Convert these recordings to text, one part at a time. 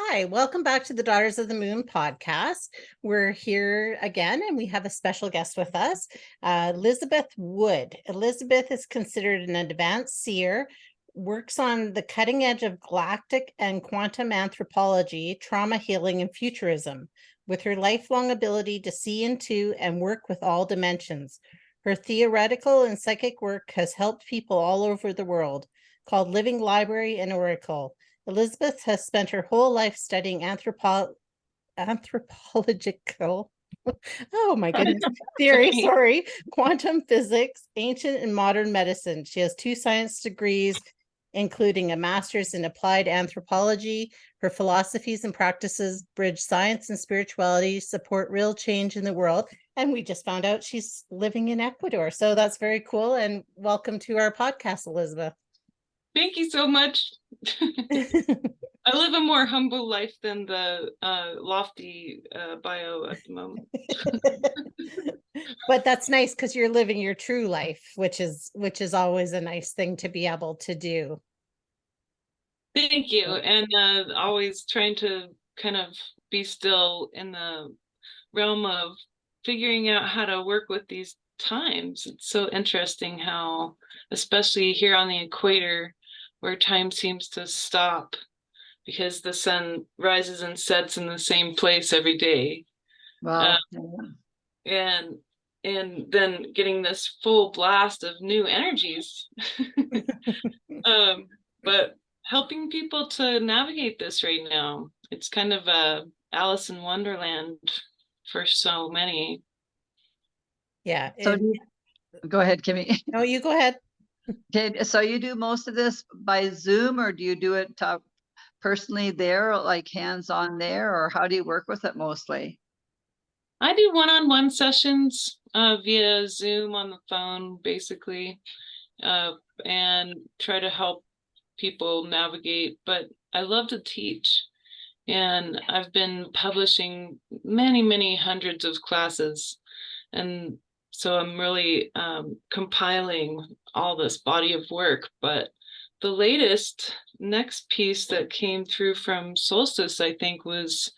Hi, welcome back to the Daughters of the Moon podcast. We're here again, and we have a special guest with us, Elizabeth Wood. Elizabeth is considered an advanced seer, works on the cutting edge of galactic and quantum anthropology, trauma healing, and futurism, with her lifelong ability to see into and work with all dimensions. Her theoretical and psychic work has helped people all over the world, called Living Library and Oracle. Elizabeth has spent her whole life studying anthropological, oh my goodness, theory, quantum physics, ancient and modern medicine. She has 2 science degrees, including a master's in applied anthropology. Her philosophies and practices bridge science and spirituality, support real change in the world. And we just found out she's living in Ecuador. So that's very cool. And welcome to our podcast, Elizabeth. Thank you so much. I live a more humble life than the lofty bio at the moment. But that's nice because you're living your true life, which is always a nice thing to be able to do. Thank you. And always trying to kind of be still in the realm of figuring out how to work with these times. It's so interesting how, especially here on the equator, where time seems to stop because the sun rises and sets in the same place every day. Wow. And then getting this full blast of new energies. But helping people to navigate this right now. It's kind of a Alice in Wonderland for so many. Yeah. So go ahead, Kimmy. No, you go ahead. Okay, so you do most of this by Zoom, or do you do it personally there, like hands-on there, or how do you work with it mostly? I do one-on-one sessions via Zoom on the phone, basically, and try to help people navigate. But I love to teach, and I've been publishing many hundreds of classes, and so I'm really compiling all this body of work. But the latest next piece that came through from Solstice, I think, was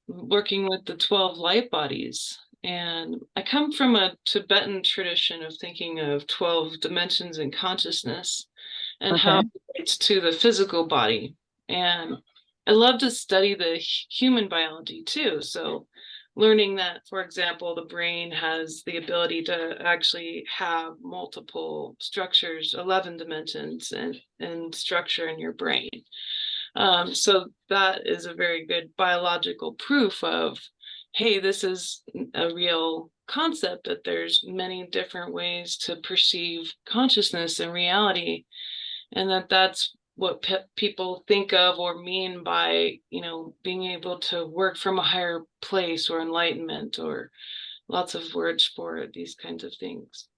working with the 12 light bodies. And I come from a Tibetan tradition of thinking of 12 dimensions in consciousness and how it relates to the physical body. And I love to study the human biology too. So learning that, for example, the brain has the ability to actually have multiple structures, 11 dimensions and structure in your brain. So that is a very good biological proof of, hey, this is a real concept, that there's many different ways to perceive consciousness and reality, and that's what people think of or mean by, being able to work from a higher place or enlightenment, or lots of words for these kinds of things.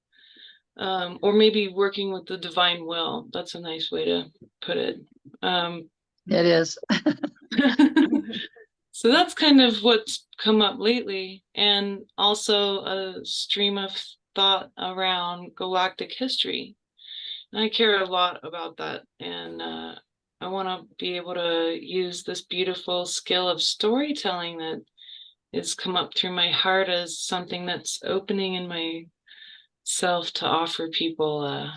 Or maybe working with the divine will. That's a nice way to put it. It is. So that's kind of what's come up lately, and also a stream of thought around galactic history. And I care a lot about that, and I want to be able to use this beautiful skill of storytelling that has come up through my heart as something that's opening in myself to offer people.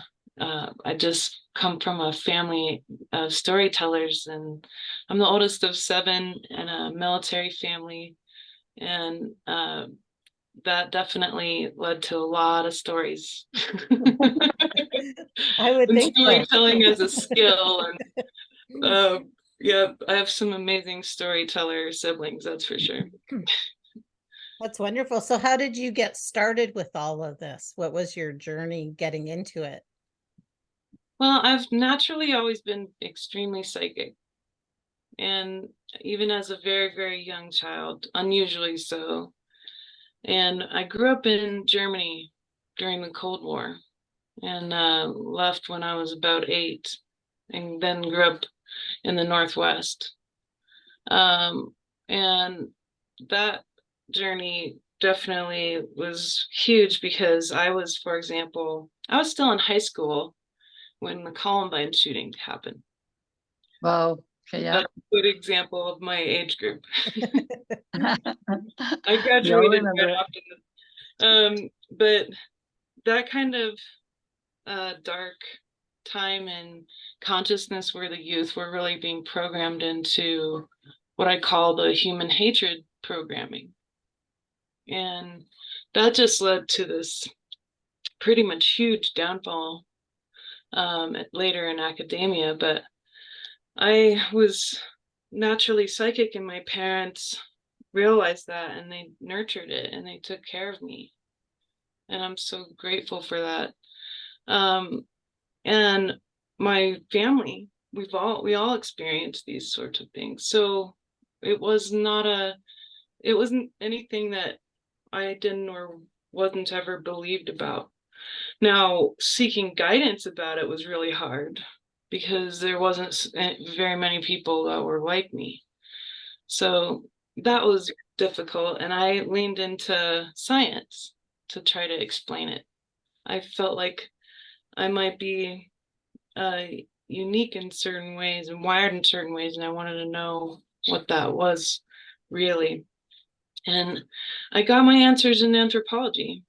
I just come from a family of storytellers, and I'm the oldest of 7 in a military family, and that definitely led to a lot of stories. I would think storytelling as a skill, and yeah, I have some amazing storyteller siblings, that's for sure. That's wonderful. So how did you get started with all of this? What was your journey getting into it? Well, I've naturally always been extremely psychic. And even as a very young child, unusually so. And I grew up in Germany during the Cold War, and left when I was about 8, and then grew up in the Northwest. And that journey definitely was huge because I was, for example, I was still in high school when the Columbine shooting happened. Wow. Okay, yeah. That's a good example of my age group. I You'll graduated remember right it. after that. But that kind of dark time and consciousness where the youth were really being programmed into what I call the human hatred programming. And that just led to this pretty much huge downfall later in academia. But I was naturally psychic, and my parents realized that, and they nurtured it, and they took care of me. And I'm so grateful for that. And my family, we all experienced these sorts of things. So it wasn't anything that I didn't or wasn't ever believed about. Now, seeking guidance about it was really hard because there wasn't very many people that were like me. So that was difficult, and I leaned into science to try to explain it. I felt like I might be unique in certain ways and wired in certain ways, and I wanted to know what that was really. And I got my answers in anthropology,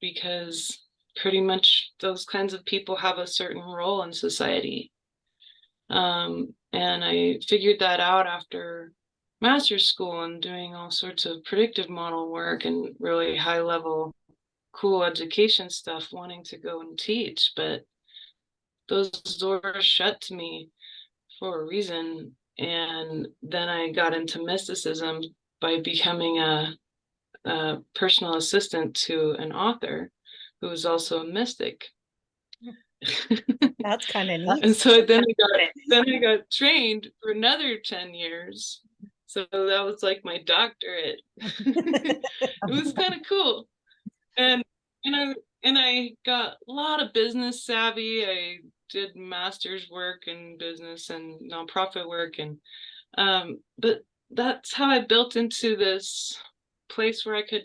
because pretty much those kinds of people have a certain role in society. And I figured that out after master's school and doing all sorts of predictive model work and really high level, cool education stuff, wanting to go and teach. But those doors shut to me for a reason. And then I got into mysticism by becoming a personal assistant to an author who was also a mystic. That's kind of And neat. so then I got trained for another 10 years. So that was like my doctorate. It was kind of cool. And I got a lot of business savvy. I did master's work in business and nonprofit work, and but that's how I built into this place where I could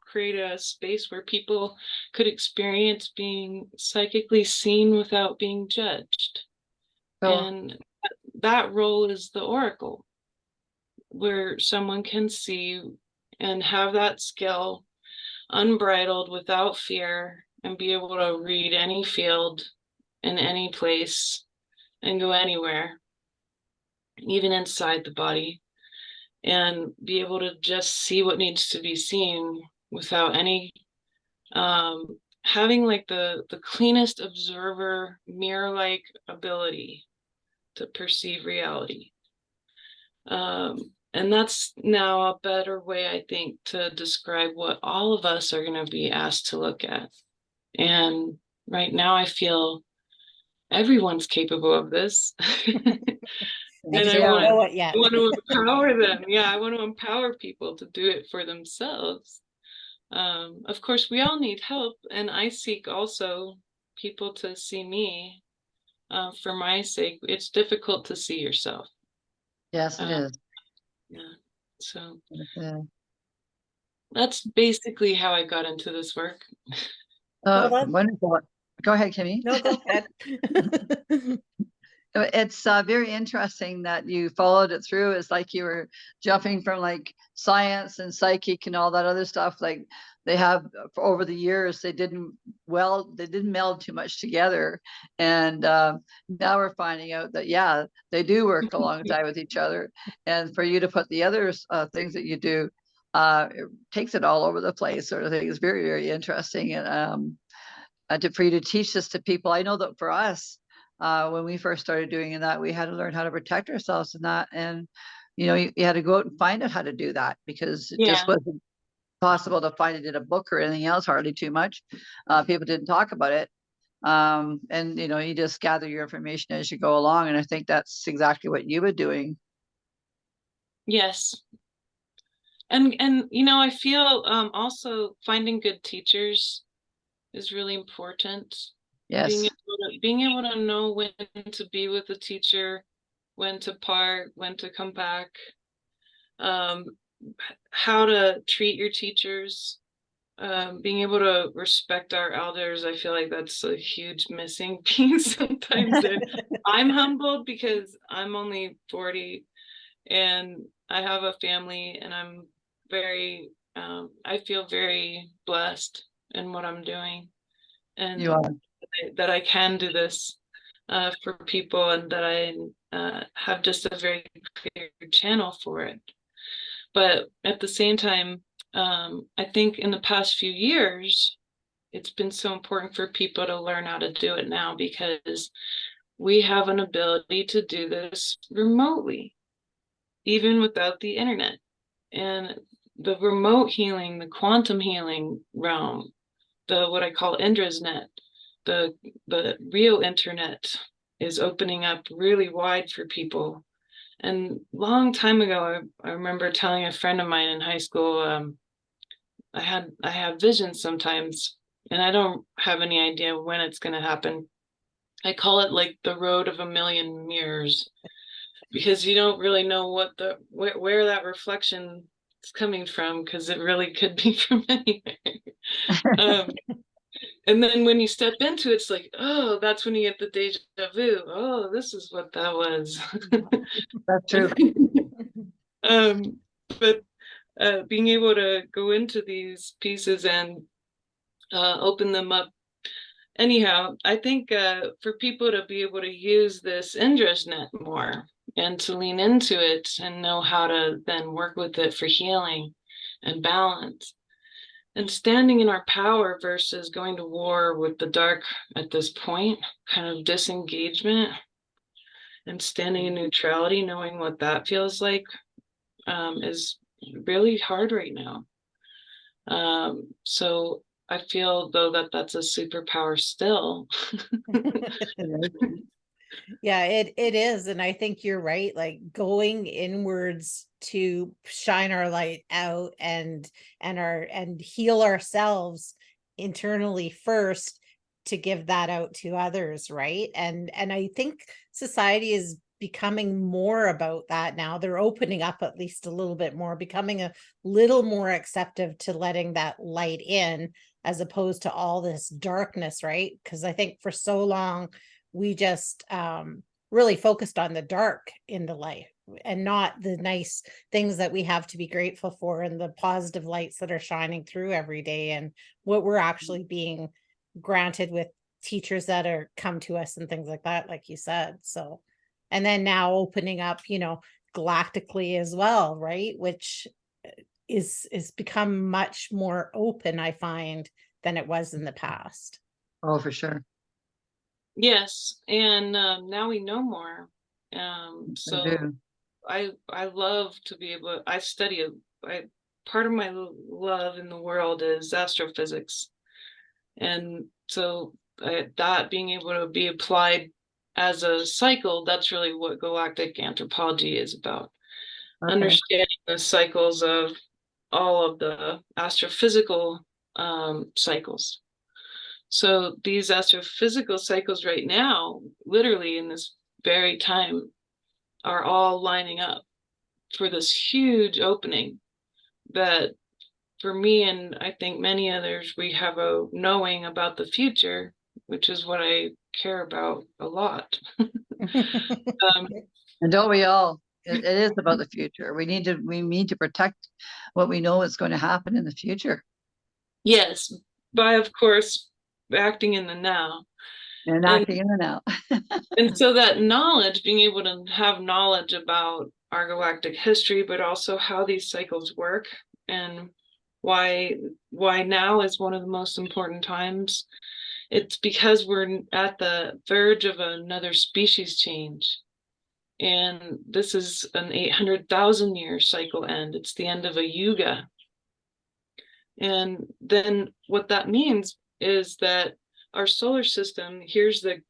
create a space where people could experience being psychically seen without being judged. So, And that role is the oracle, where someone can see and have that skill unbridled without fear and be able to read any field in any place and go anywhere, even inside the body, and be able to just see what needs to be seen without any having like the cleanest observer mirror-like ability to perceive reality. And that's now a better way, I think, to describe what all of us are going to be asked to look at. And right now I feel everyone's capable of this. And I want to empower them. Yeah, I want to empower people to do it for themselves. Of course, we all need help, and I seek also people to see me for my sake. It's difficult to see yourself. yes, it is. Yeah, so Yeah. that's basically how I got into this work. Wonderful. Go ahead, Kimmy. No, go ahead. It's very interesting that you followed it through. It's like you were jumping from like science and psychic and all that other stuff. Like they have over the years, they didn't meld too much together. And now we're finding out that, yeah, they do work alongside with each other. And for you to put the other things that you do, it takes it all over the place sort of thing. It's very, very interesting. And for you to teach this to people, I know that for us, when we first started doing that, we had to learn how to protect ourselves in that. And, you had to go out and find out how to do that, because it just wasn't possible to find it in a book or anything else, hardly too much. People didn't talk about it. And, you just gather your information as you go along. And I think that's exactly what you were doing. Yes. And I feel also finding good teachers is really important. Yes. Being able to know when to be with a teacher, when to part, when to come back, how to treat your teachers, being able to respect our elders. I feel like that's a huge missing piece sometimes in I'm humbled because I'm only 40 and I have a family, and I'm very, I feel very blessed in what I'm doing, and You are. that I can do this for people, and that I have just a very clear channel for it. But at the same time, I think in the past few years, it's been so important for people to learn how to do it now, because we have an ability to do this remotely, even without the internet. And the remote healing, the quantum healing realm, the what I call Indra's net, the real internet is opening up really wide for people. And long time ago, I remember telling a friend of mine in high school, I have visions sometimes, and I don't have any idea when it's going to happen. I call it like the road of a million mirrors, because you don't really know where that reflection is coming from, because it really could be from anywhere. And then when you step into it, it's like, oh, that's when you get the deja vu. Oh, this is what that was. That's true. But being able to go into these pieces and open them up. Anyhow, I think for people to be able to use this Indra's net more and to lean into it and know how to then work with it for healing and balance and standing in our power versus going to war with the dark at this point, kind of disengagement, and standing in neutrality, knowing what that feels like, is really hard right now. So I feel though that's a superpower still. Yeah, it is. And I think you're right. Like going inwards to shine our light out and heal ourselves internally first, to give that out to others, right? And I think society is becoming more about that now. They're opening up at least a little bit more, becoming a little more acceptive to letting that light in, as opposed to all this darkness, right? Because I think for so long we just really focused on the dark in the life, and not the nice things that we have to be grateful for, and the positive lights that are shining through every day, and what we're actually being granted with teachers that are come to us and things like that, like you said. So, and then now opening up, galactically as well, right? Which is become much more open, I find, than it was in the past. Oh, for sure. Yes, and now we know more. So I love to be able. I study part of my love in the world is astrophysics, and so that being able to be applied as a cycle, that's really what galactic anthropology is about. Okay. Understanding the cycles of all of the astrophysical cycles. So these astrophysical cycles right now, literally in this very time, are all lining up for this huge opening that, for me and I think many others, we have a knowing about the future, which is what I care about a lot. And don't we all? It is about the future. We need to protect what we know is going to happen in the future. Yes, by of course acting in the now. And acting in the now. And so that knowledge, being able to have knowledge about our galactic history, but also how these cycles work, and why now is one of the most important times. It's because we're at the verge of another species change. And this is an 800,000 year cycle end. It's the end of a yuga. And then what that means is that our solar system, here's the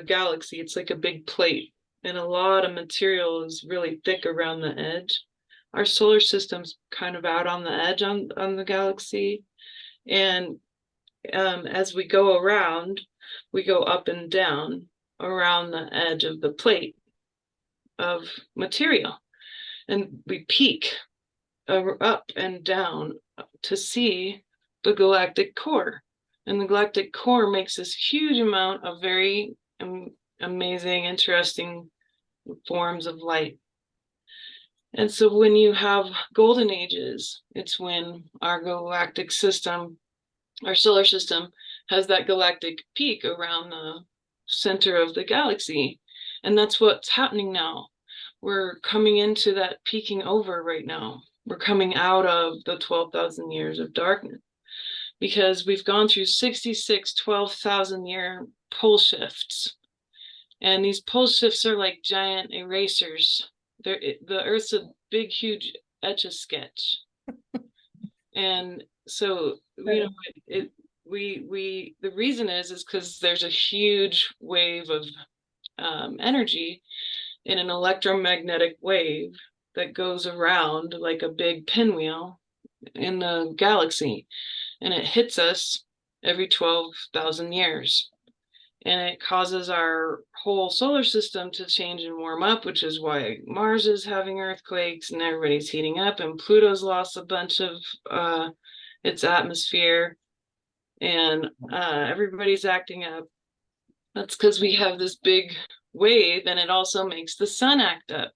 galaxy, it's like a big plate, and a lot of material is really thick around the edge. Our solar system's kind of out on the edge on the galaxy. And as we go around, we go up and down around the edge of the plate of material. And we peak up and down to see the galactic core. And the galactic core makes this huge amount of very amazing, interesting forms of light. And so when you have golden ages, it's when our galactic system, our solar system, has that galactic peak around the center of the galaxy. And that's what's happening now. We're coming into that peaking over right now. We're coming out of the 12,000 years of darkness because we've gone through 66 12,000 year pole shifts. And these pole shifts are like giant erasers. The Earth's a big, huge etch-a-sketch. And so, you know, the reason is because there's a huge wave of energy in an electromagnetic wave that goes around like a big pinwheel in the galaxy, and it hits us every 12,000 years. And it causes our whole solar system to change and warm up, which is why Mars is having earthquakes and everybody's heating up, and Pluto's lost a bunch of its atmosphere, and everybody's acting up. That's because we have this big wave, and it also makes the sun act up.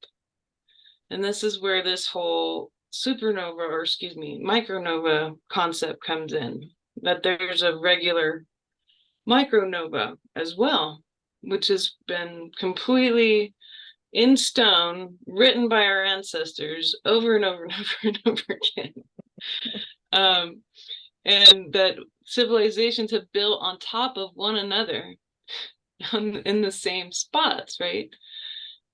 And this is where this whole supernova, or excuse me, micronova concept comes in, that there's a regular micronova as well, which has been completely in stone, written by our ancestors over and over and over and over again. And that civilizations have built on top of one another in the same spots, right?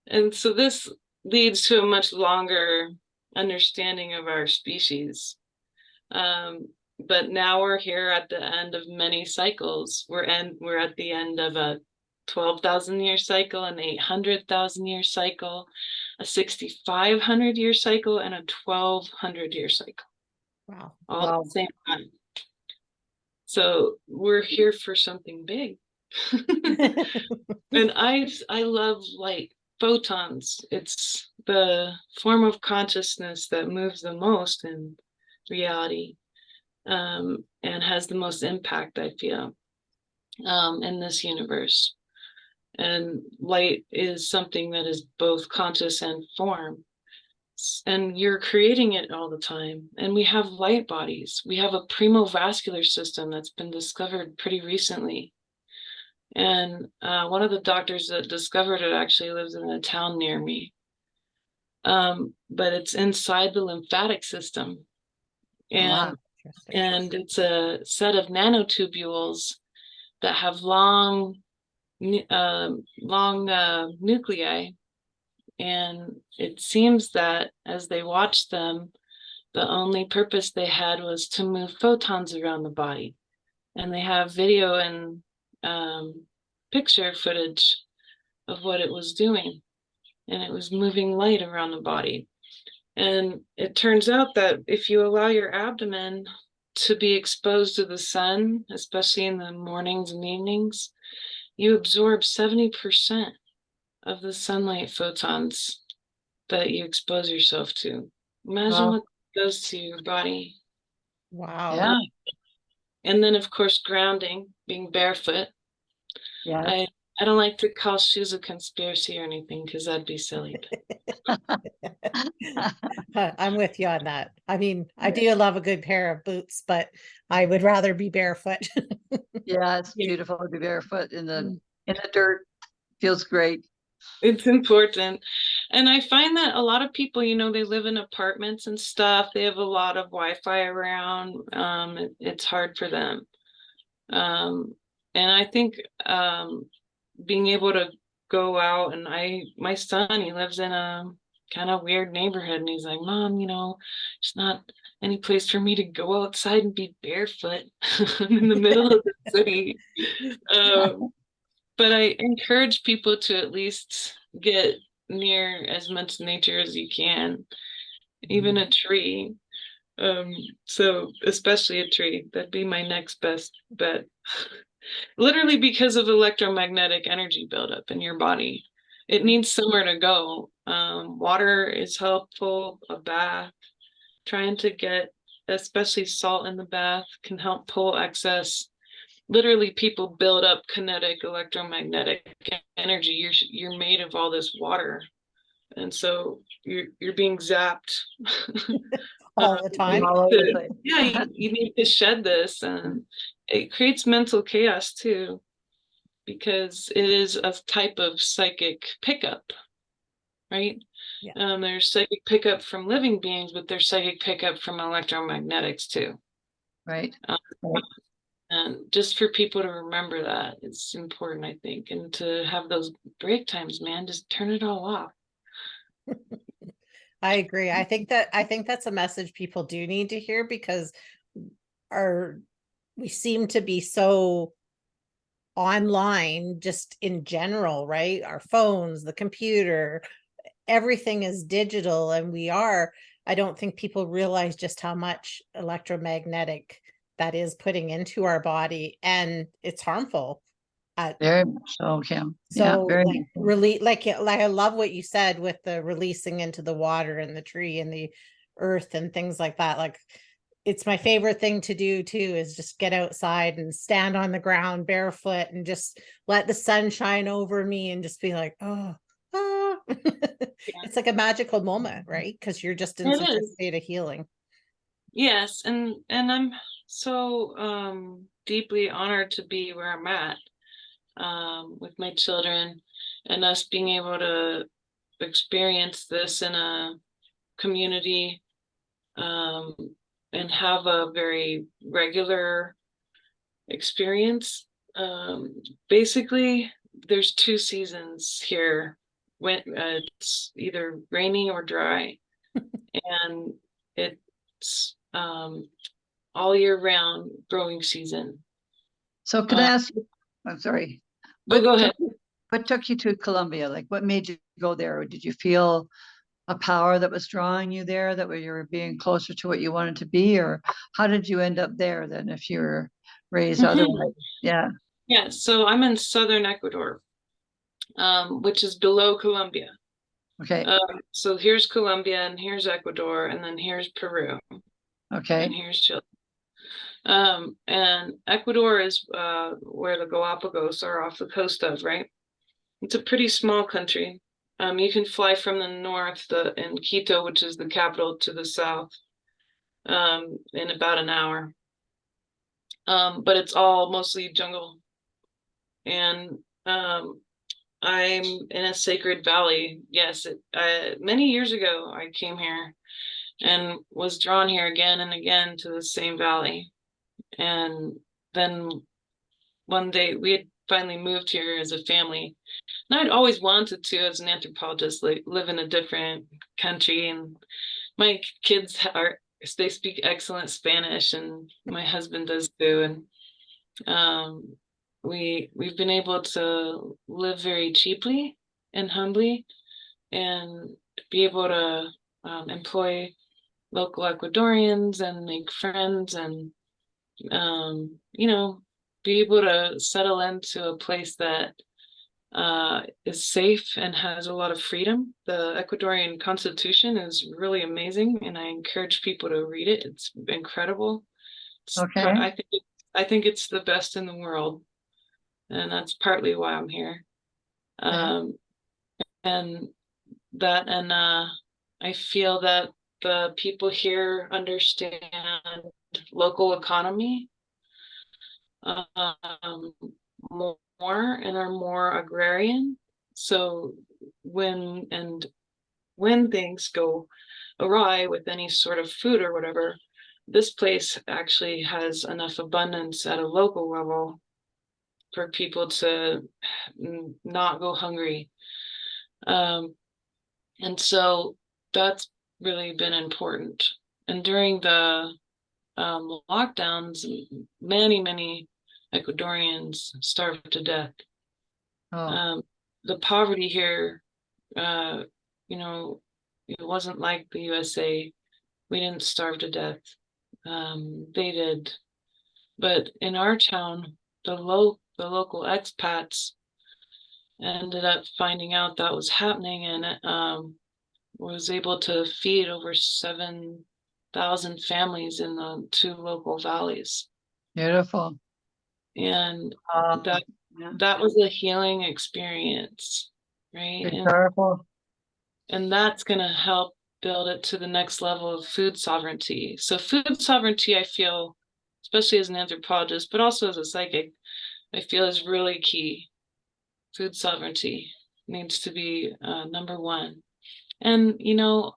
And so this leads to a much longer understanding of our species. But now we're here at the end of many cycles. We're at the end of a 12,000 year cycle, an 800,000 year cycle, a 6,500 year cycle, and a 1,200 year cycle. Wow. All at the same time. So we're here for something big. And I love light, photons. It's the form of consciousness that moves the most in reality. And has the most impact, I feel, in this universe. And light is something that is both conscious and form. And you're creating it all the time. And we have light bodies. We have a primovascular system that's been discovered pretty recently. And one of the doctors that discovered it actually lives in a town near me. But it's inside the lymphatic system. And And it's a set of nanotubules that have long nuclei. And it seems that as they watched them, the only purpose they had was to move photons around the body. And they have video and picture footage of what it was doing. And it was moving light around the body. And it turns out that if you allow your abdomen to be exposed to the sun, especially in the mornings and evenings, you absorb 70% of the sunlight photons that you expose yourself to. Imagine what it does to your body. Wow. Yeah. And then, of course, grounding, being barefoot. Yeah. I don't like to call shoes a conspiracy or anything because that'd be silly. I'm with you on that. I mean, I do love a good pair of boots, but I would rather be barefoot. Yeah, it's beautiful to be barefoot in the dirt. Feels great. It's important. And I find that a lot of people, you know, they live in apartments and stuff. They have a lot of Wi-Fi around. It's hard for them. And I think being able to go out, and my son, he lives in a kind of weird neighborhood, and he's like, Mom, you know, it's not any place for me to go outside and be barefoot. I'm in the middle of the city. But I encourage people to at least get near as much nature as you can, even a tree. So especially a tree, that'd be my next best bet. Literally because of electromagnetic energy buildup in your body. It needs somewhere to go. Water is helpful, a bath. Trying to get, especially salt in the bath, can help pull excess literally people build up kinetic electromagnetic energy. You're made of all this water, and so you're being zapped all the time. All over the place. yeah, you need to shed this, and it creates mental chaos too, because it is a type of psychic pickup, right? Yeah. There's psychic pickup from living beings, but there's psychic pickup from electromagnetics too. Right. Right. And just for people to remember that, it's important, I think, and to have those break times, man, just turn it all off. I agree. I think that's a message people do need to hear, because we seem to be so online just in general, right? Our phones, the computer, everything is digital, and I don't think people realize just how much electromagnetic that is putting into our body, and it's harmful. Very much so, Kim. Yeah, So very like much so. like I love what you said with the releasing into the water and the tree and the earth and things like that. Like, it's my favorite thing to do too, is just get outside and stand on the ground barefoot and just let the sun shine over me and just be like, oh, ah. Yeah. It's like a magical moment, right? Because you're just in It such a is. state of healing. Yes, and I'm so deeply honored to be where I'm at, with my children, and us being able to experience this in a community, and have a very regular experience. Basically, there's 2 seasons here. When it's either rainy or dry, and it's all year round growing season. So could I ask you, I'm sorry, But go ahead. what took you to Colombia? Like, what made you go there? Did you feel a power that was drawing you there, that you were being closer to what you wanted to be? Or how did you end up there then, if you were raised otherwise? Yeah. Yeah, so I'm in southern Ecuador, which is below Colombia. Okay. So here's Colombia, and here's Ecuador, and then here's Peru, Okay. and here's Chile. And Ecuador is where the Galapagos are off the coast of, right? It's a pretty small country. You can fly from the north, in Quito, which is the capital, to the south, in about an hour. But it's all mostly jungle. And I'm in a sacred valley. Yes, many years ago, I came here and was drawn here again and again to the same valley. And then one day we had finally moved here as a family. And I'd always wanted to, as an anthropologist, like live in a different country. And my kids they speak excellent Spanish, and my husband does too. And we've been able to live very cheaply and humbly, and be able to employ local Ecuadorians and make friends, and be able to settle into a place that is safe and has a lot of freedom. The Ecuadorian Constitution is really amazing, and I encourage people to read it. It's incredible. Okay. I think it's the best in the world, and that's partly why I'm here. And I feel that the people here understand local economy more, and are more agrarian. So when things go awry with any sort of food or whatever, this place actually has enough abundance at a local level for people to not go hungry. And so that's really been important. And during the lockdowns, many Ecuadorians starved to death. The poverty here, it wasn't like the USA. We didn't starve to death. They did. But in our town, the local expats ended up finding out that was happening, and was able to feed over 7,000 families in the 2 local valleys. Beautiful. And Yeah. that was a healing experience, right? It's powerful. And that's going to help build it to the next level of food sovereignty. So food sovereignty, I feel, especially as an anthropologist, but also as a psychic, I feel is really key. Food sovereignty needs to be number one. And, you know,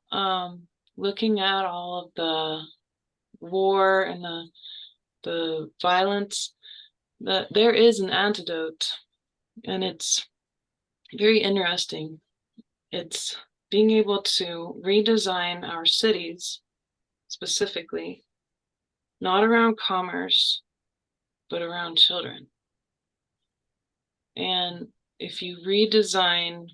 looking at all of the war and the violence, that there is an antidote, and it's very interesting. It's being able to redesign our cities specifically, not around commerce, but around children. And if you redesign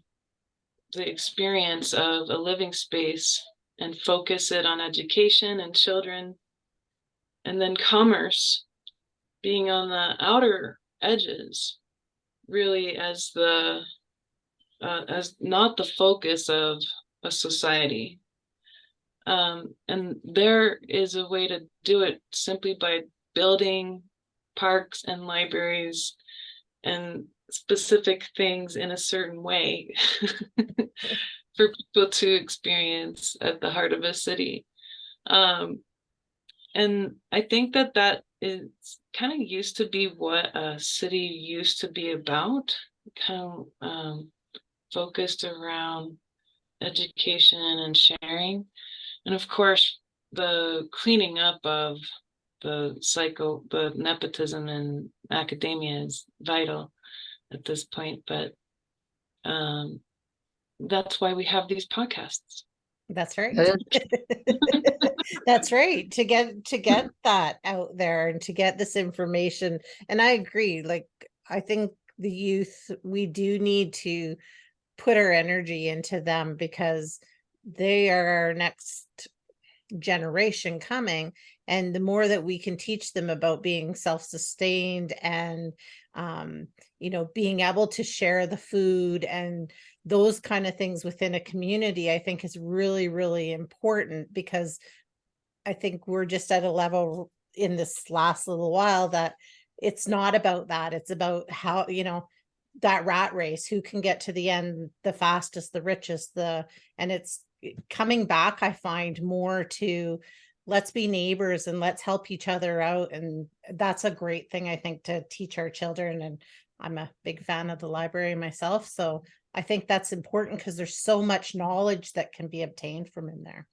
the experience of a living space and focus it on education and children, and then commerce being on the outer edges, really as not the focus of a society. And there is a way to do it simply by building parks and libraries and specific things in a certain way for people to experience at the heart of a city. And I think that is kind of used to be what a city used to be about, kind of focused around education and sharing. And of course, the cleaning up of the nepotism in academia is vital at this point. But that's why we have these podcasts. That's right. That's right. To get that out there and to get this information. And I agree. Like, I think the youth, we do need to put our energy into them because they are our next generation coming. And the more that we can teach them about being self-sustained and you know, being able to share the food and those kind of things within a community, I think is really, really important, because I think we're just at a level in this last little while that it's not about that. It's about how, you know, that rat race, who can get to the end the fastest, the richest, and it's coming back, I find, more to let's be neighbors and let's help each other out. And that's a great thing, I think, to teach our children. And I'm a big fan of the library myself. So I think that's important because there's so much knowledge that can be obtained from in there.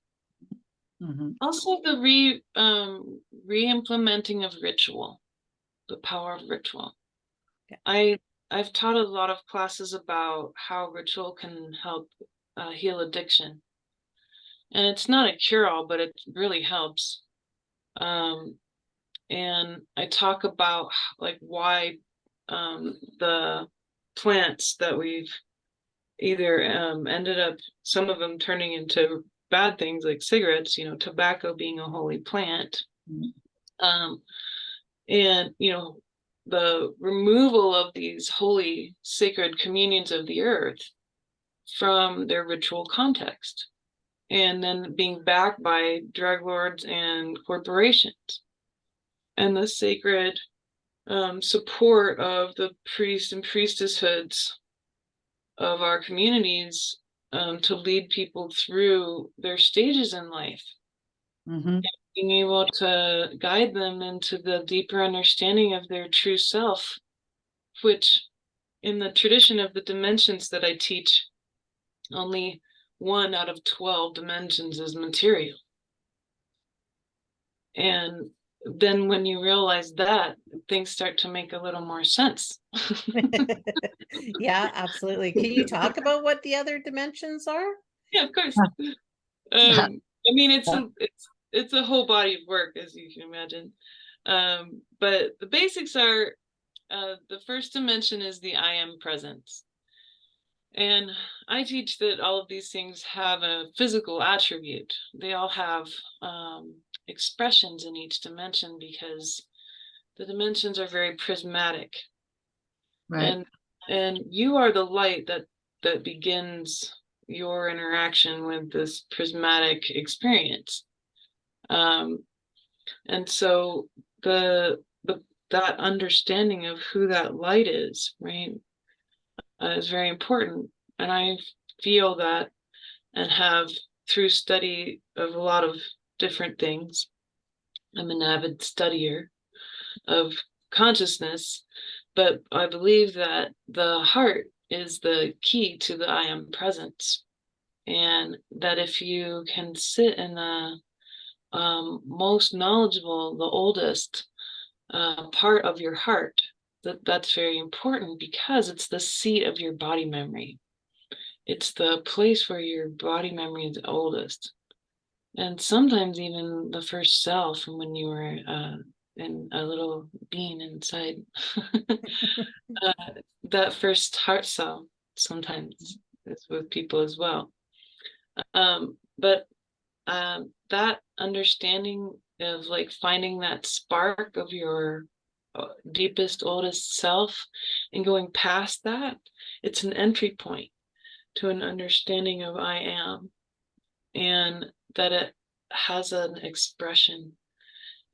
Mm-hmm. Also, the re-implementing of ritual, the power of ritual. Yeah. I've taught a lot of classes about how ritual can help heal addiction. And it's not a cure-all, but it really helps. And I talk about like why the plants that we've either ended up, some of them turning into bad things like cigarettes, you know, tobacco being a holy plant. Mm-hmm. And, you know, the removal of these holy sacred communions of the earth from their ritual context, and then being backed by drug lords and corporations, and the sacred support of the priests and priestesshoods of our communities to lead people through their stages in life. Mm-hmm. Being able to guide them into the deeper understanding of their true self, which in the tradition of the dimensions that I teach, only 1 out of 12 dimensions is material. And then when you realize that, things start to make a little more sense. Yeah, absolutely. Can you talk about what the other dimensions are? Yeah, of course. I mean, it's a whole body of work, as you can imagine. But the basics are, the first dimension is the I am presence. And I teach that all of these things have a physical attribute. They all have expressions in each dimension because the dimensions are very prismatic. Right. And you are the light that begins your interaction with this prismatic experience. And so the that understanding of who that light is, right, is very important. And I feel that, and have, through study of a lot of different things. I'm an avid studier of consciousness, but I believe that the heart is the key to the I am presence. And that if you can sit in the most knowledgeable, the oldest part of your heart, that's very important, because it's the seat of your body memory. It's the place where your body memory is oldest. And sometimes even the first cell from when you were in a little bean inside. That first heart cell sometimes is with people as well. But that understanding of like finding that spark of your deepest, oldest self and going past that, it's an entry point to an understanding of I am, and that it has an expression,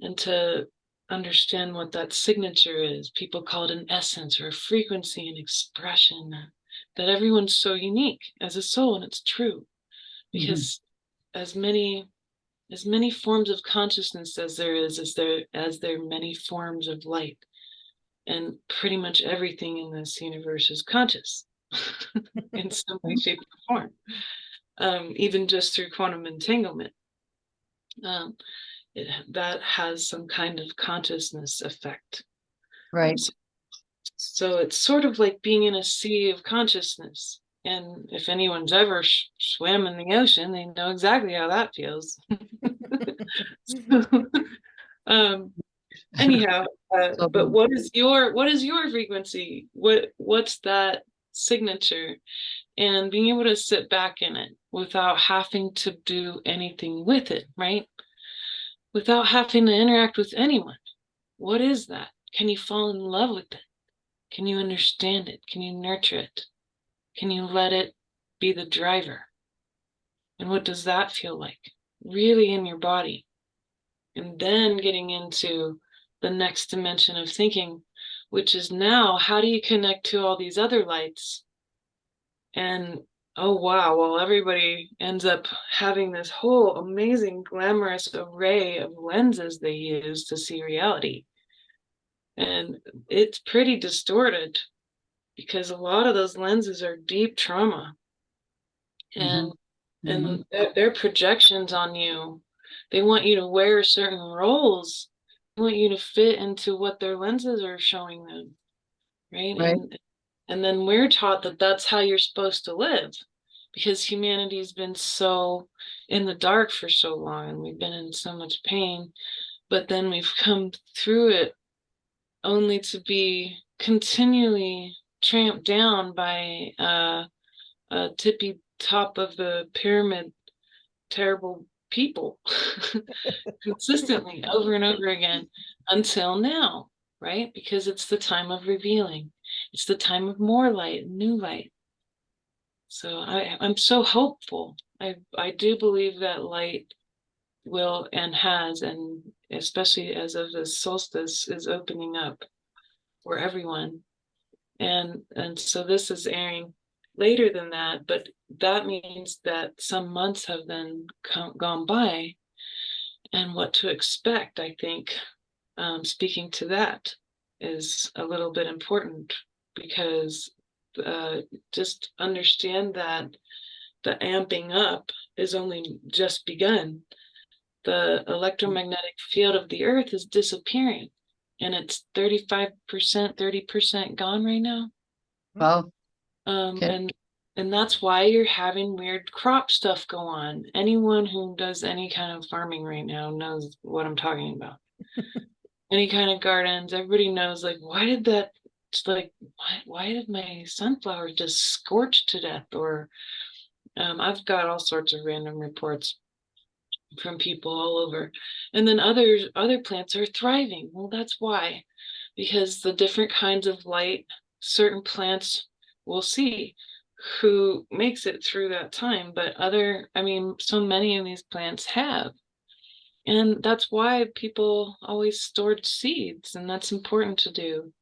and to understand what that signature is. People call it an essence or a frequency, an expression, that everyone's so unique as a soul, and it's true, because as many forms of consciousness as there are many forms of light, and pretty much everything in this universe is conscious in some way, shape, or form. Even just through quantum entanglement, that has some kind of consciousness effect. Right. So it's sort of like being in a sea of consciousness. And if anyone's ever swam in the ocean, they know exactly how that feels. Anyhow, but what is your frequency? What's that signature? And being able to sit back in it without having to do anything with it, right? Without having to interact with anyone. What is that? Can you fall in love with it? Can you understand it? Can you nurture it? Can you let it be the driver? And what does that feel like? Really in your body. And then getting into the next dimension of thinking, which is now, how do you connect to all these other lights? And oh wow, well, everybody ends up having this whole amazing, glamorous array of lenses they use to see reality. And it's pretty distorted, because a lot of those lenses are deep trauma. And and their projections on you, they want you to wear certain roles. They want you to fit into what their lenses are showing them, right? And then we're taught that that's how you're supposed to live, because humanity's been so in the dark for so long, and we've been in so much pain. But then we've come through it only to be continually tramped down by a tippy top of the pyramid, terrible people, consistently over and over again, until now, right? Because it's the time of revealing. It's the time of more light, new light. So I'm so hopeful. I do believe that light will and has, and especially as of the solstice, is opening up for everyone. And so this is airing later than that, but that means that some months have then gone by, and what to expect, I think, speaking to that, is a little bit important, because just understand that the amping up is only just begun. The electromagnetic field of the earth is disappearing, and it's 35%, 30% gone right now. Wow. And that's why you're having weird crop stuff go on. Anyone who does any kind of farming right now knows what I'm talking about. Any kind of gardens, everybody knows, like, why did that, like, why did my sunflower just scorch to death? Or I've got all sorts of random reports from people all over. And then other plants are thriving. Well, that's why, because the different kinds of light certain plants will see, who makes it through that time. But so many of these plants have. And that's why people always stored seeds, and that's important to do.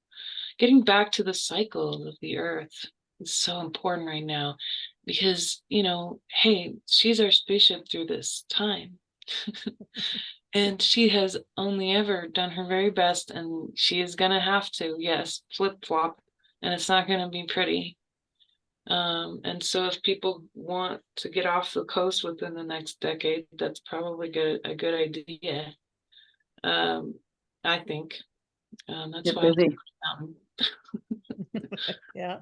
Getting back to the cycle of the earth is so important right now because, hey, she's our spaceship through this time. And she has only ever done her very best, and she is going to have to, yes, flip-flop, and it's not going to be pretty. And so if people want to get off the coast within the next decade, that's probably a good idea. I think. That's Get why busy. Yeah.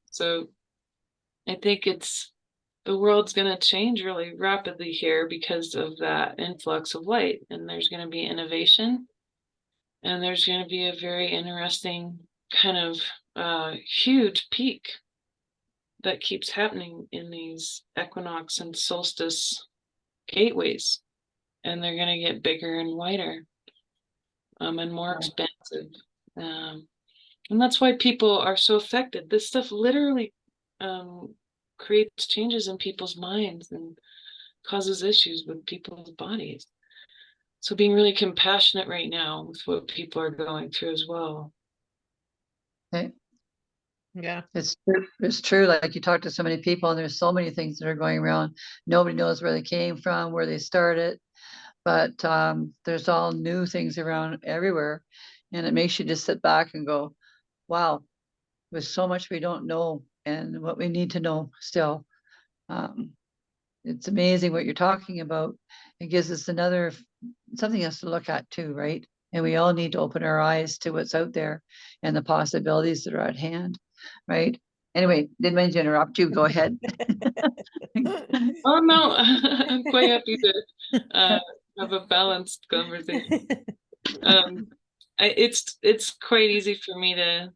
So I think the world's going to change really rapidly here because of that influx of light, and there's going to be innovation, and there's going to be a very interesting kind of huge peak that keeps happening in these equinox and solstice gateways, and they're going to get bigger and wider, and more expensive, and that's why people are so affected. This stuff literally creates changes in people's minds and causes issues with people's bodies. So being really compassionate right now with what people are going through as well. Okay. Yeah. It's true. Like, you talk to so many people, and there's so many things that are going around. Nobody knows where they came from, where they started, but there's all new things around everywhere, and it makes you just sit back and go, wow, there's so much we don't know and what we need to know still. It's amazing what you're talking about. It gives us something else to look at too, right? And we all need to open our eyes to what's out there and the possibilities that are at hand, right? Anyway, didn't mean to interrupt you. Go ahead. Oh no, I'm quite happy to have a balanced conversation. It's quite easy for me to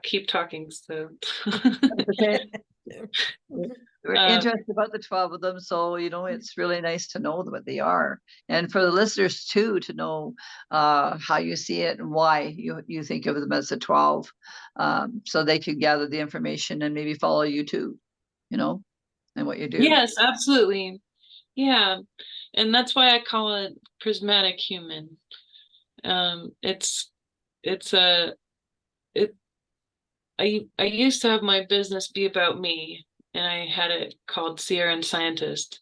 keep talking. So Okay. We're Um, interested about the 12 of them, so it's really nice to know what they are, and for the listeners too, to know how you see it and why you think of them as the 12, so they can gather the information and maybe follow you too, and what you do. yes, absolutely. Yeah, and that's why I call it prismatic human. It's a it. I used to have my business be about me, and I had it called Seer and Scientist,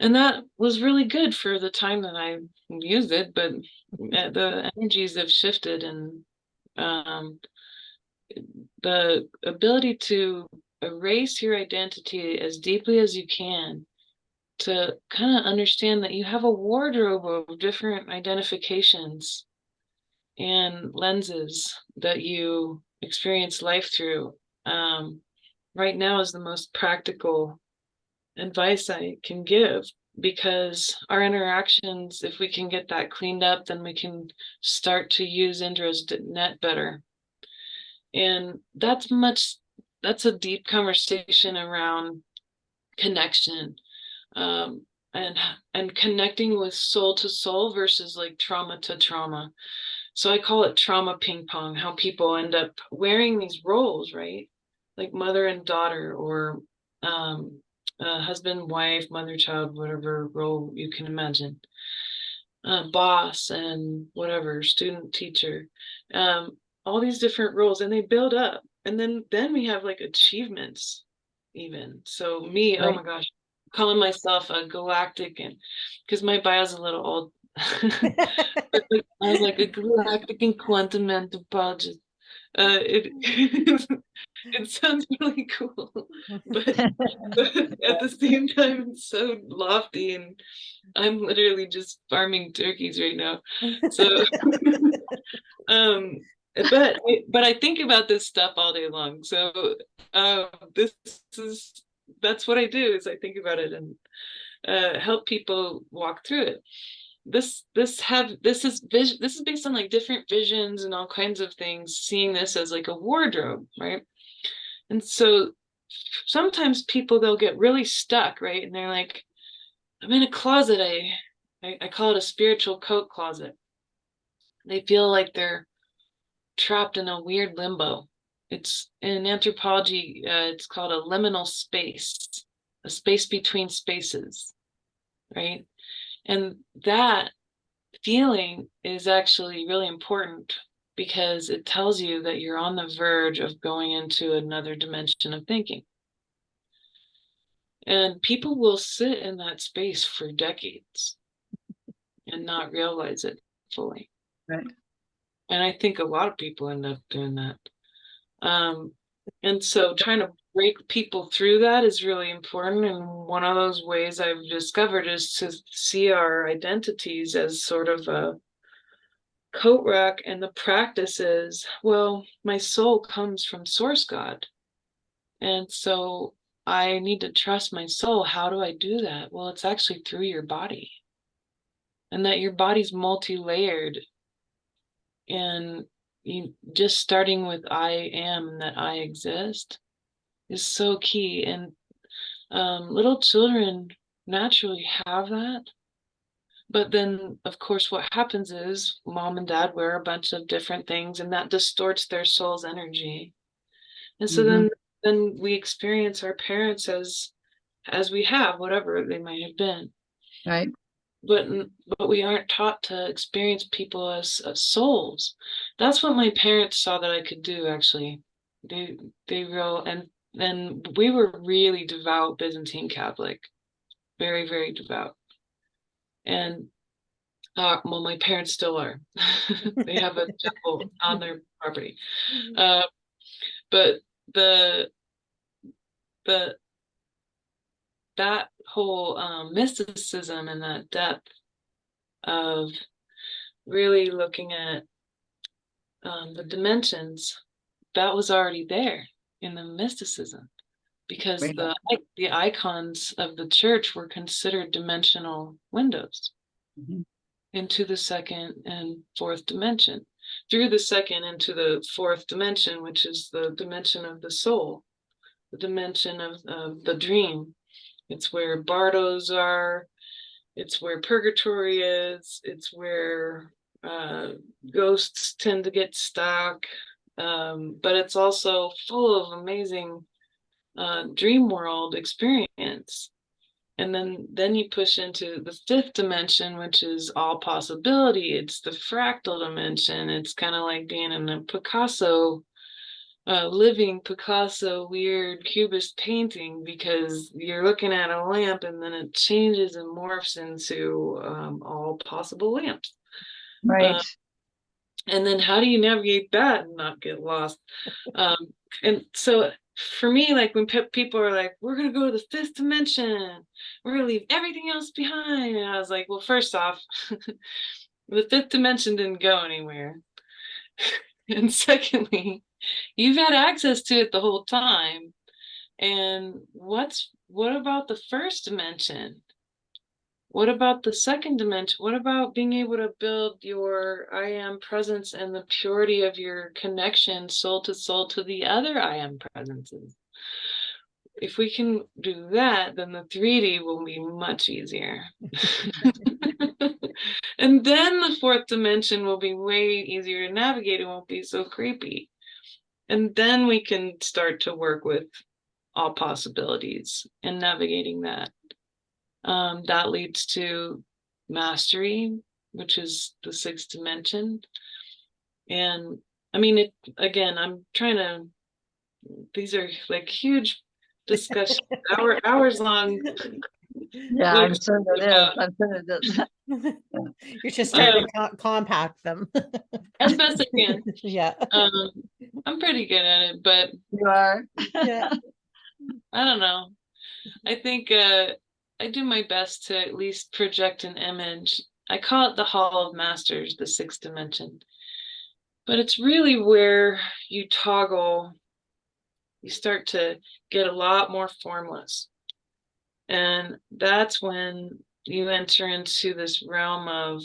and that was really good for the time that I used it. But the energies have shifted, and the ability to erase your identity as deeply as you can, to kind of understand that you have a wardrobe of different identifications and lenses that you experience life through, right now is the most practical advice I can give, because our interactions, if we can get that cleaned up, then we can start to use Indra's net better. And that's a deep conversation around connection, and connecting with soul to soul versus like trauma to trauma. So I call it trauma ping pong, how people end up wearing these roles, right? Like mother and daughter, or husband, wife, mother, child, whatever role you can imagine. Boss and whatever, student, teacher, all these different roles, and they build up. And then we have like achievements even. So me, oh my gosh, calling myself a galactic, and because my bio's a little old. I was like a galactic and quantum anthropologist. It sounds really cool, but at the same time, it's so lofty, and I'm literally just farming turkeys right now. So, but I think about this stuff all day long. So, that's what I do, is I think about it and help people walk through it. This is based on like different visions and all kinds of things, seeing this as like a wardrobe, right? And so sometimes they'll get really stuck, right? And they're like, I'm in a closet. I call it a spiritual coat closet. They feel like they're trapped in a weird limbo. It's in anthropology, it's called a liminal space, a space between spaces, right? And that feeling is actually really important because it tells you that you're on the verge of going into another dimension of thinking. And people will sit in that space for decades and not realize it fully. Right. And I think a lot of people end up doing that. And so trying to break people through that is really important. And one of those ways I've discovered is to see our identities as sort of a coat rack, and the practice is, well, my soul comes from source God. And so I need to trust my soul. How do I do that? Well, it's actually through your body. And that your body's multi-layered. And you just starting with I am and that I exist is so key. And little children naturally have that. But then, of course, what happens is mom and dad wear a bunch of different things, and that distorts their soul's energy. And so then we experience our parents as we have, whatever they might have been. Right. But we aren't taught to experience people as souls. That's what my parents saw that I could do. Actually, they and we were really devout Byzantine Catholic, very, very devout. And well, my parents still are. They have a temple on their property. But that whole mysticism and that depth of really looking at the dimensions, that was already there in the mysticism, because the icons of the church were considered dimensional windows into the second and fourth dimension, through the second into the fourth dimension, which is the dimension of the soul, the dimension of the dream. It's where bardos are, it's where purgatory is, it's where ghosts tend to get stuck, but it's also full of amazing dream world experience. And then you push into the fifth dimension, which is all possibility. It's the fractal dimension. It's kind of like being in a Picasso, living Picasso weird cubist painting, because you're looking at a lamp and then it changes and morphs into all possible lamps. Right. And then how do you navigate that and not get lost? And so for me, like when people are like, we're going to go to the fifth dimension, we're going to leave everything else behind. And I was like, well, first off, the fifth dimension didn't go anywhere. And secondly, you've had access to it the whole time. And what about the first dimension? What about the second dimension? What about being able to build your I am presence and the purity of your connection soul to the other I am presences? If we can do that, then the 3D will be much easier. And then the fourth dimension will be way easier to navigate. It won't be so creepy. And then we can start to work with all possibilities and navigating that. That leads to mastery, which is the sixth dimension. And I mean, again, I'm trying to, these are like huge discussions, hours long. Yeah, I'm sure it is. I'm sure it is. You're just trying to compact them. As best I can. Yeah. I'm pretty good at it, but You are. Yeah. I don't know. I think I do my best to at least project an image. I call it the Hall of Masters, the sixth dimension. But it's really where you toggle, you start to get a lot more formless. And that's when you enter into this realm of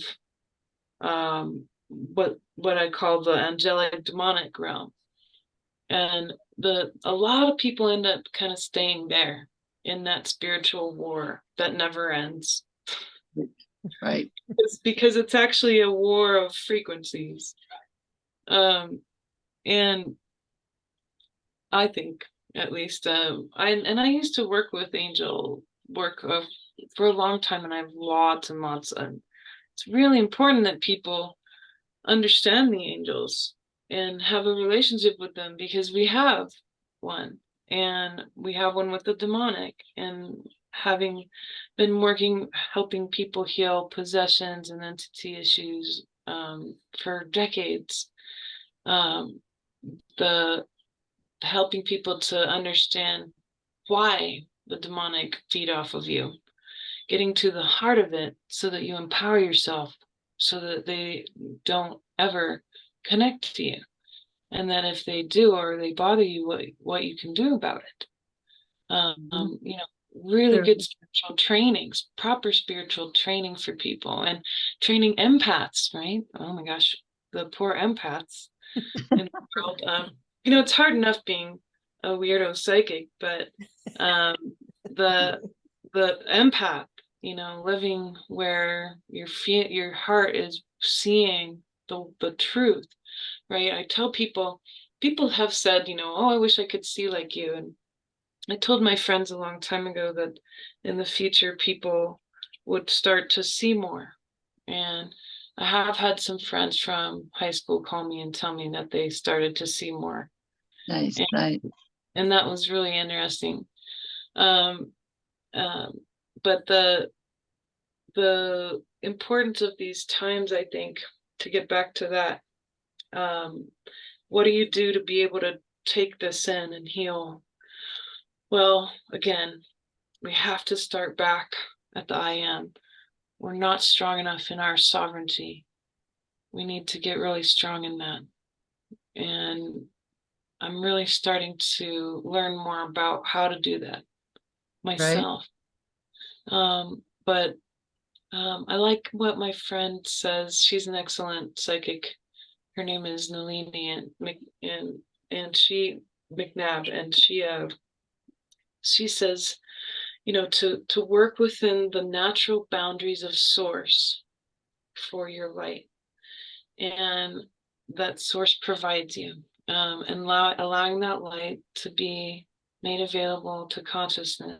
what I call the angelic demonic realm. And a lot of people end up kind of staying there in that spiritual war that never ends. Right. It's because it's actually a war of frequencies. And I think, at least, I used to work with angel work of for a long time, and I have lots and lots of. It's really important that people understand the angels and have a relationship with them, because we have one, and we have one with the demonic. And having been working, helping people heal possessions and entity issues for decades, the helping people to understand why the demonic feed off of you, getting to the heart of it so that you empower yourself, so that they don't ever connect to you, and that if they do or they bother you, what you can do about it. You know, really good spiritual trainings, proper spiritual training for people, and training empaths, right? Oh my gosh, the poor empaths in the world. You know, it's hard enough being a weirdo psychic, but the empath, you know, living where your heart is seeing the truth, right? I tell people have said, you know, oh, I wish I could see like you. And I told my friends a long time ago that in the future people would start to see more. And I have had some friends from high school call me and tell me that they started to see more. Nice, and, nice. and that was really interesting. Um, but the importance of these times, I think, to get back to that, what do you do to be able to take this in and heal? Well, again, we have to start back at the I am. We're not strong enough in our sovereignty. We need to get really strong in that. And I'm really starting to learn more about how to do that myself. But I like what my friend says. She's an excellent psychic. Her name is Nalini and she McNabb, and she says, you know, to work within the natural boundaries of source for your light, and that source provides you, and allowing that light to be made available to consciousness,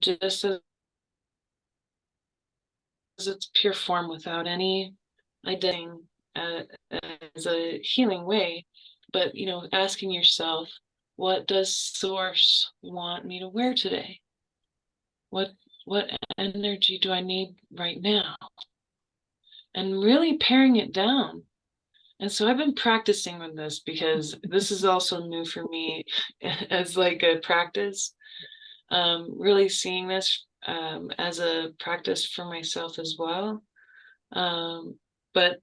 just as its pure form, without any identity, as a healing way. But, you know, asking yourself, what does source want me to wear today? What energy do I need right now? And really paring it down. And so I've been practicing with this, because this is also new for me as like a practice, really seeing this as a practice for myself as well. But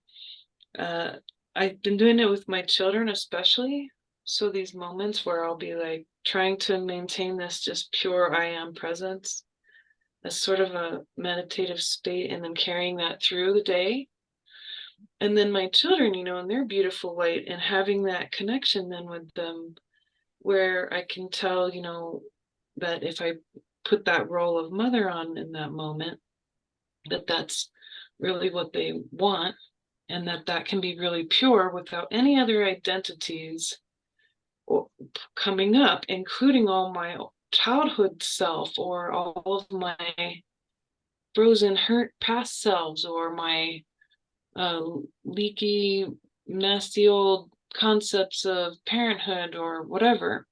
I've been doing it with my children especially. So these moments where I'll be like trying to maintain this just pure I am presence as sort of a meditative state, and then carrying that through the day. And then my children, you know, in their beautiful light, and having that connection then with them, where I can tell, you know, that if I put that role of mother on in that moment, that's really what they want, and that can be really pure without any other identities coming up, including all my childhood self, or all of my frozen hurt past selves, or my leaky, nasty old concepts of parenthood or whatever.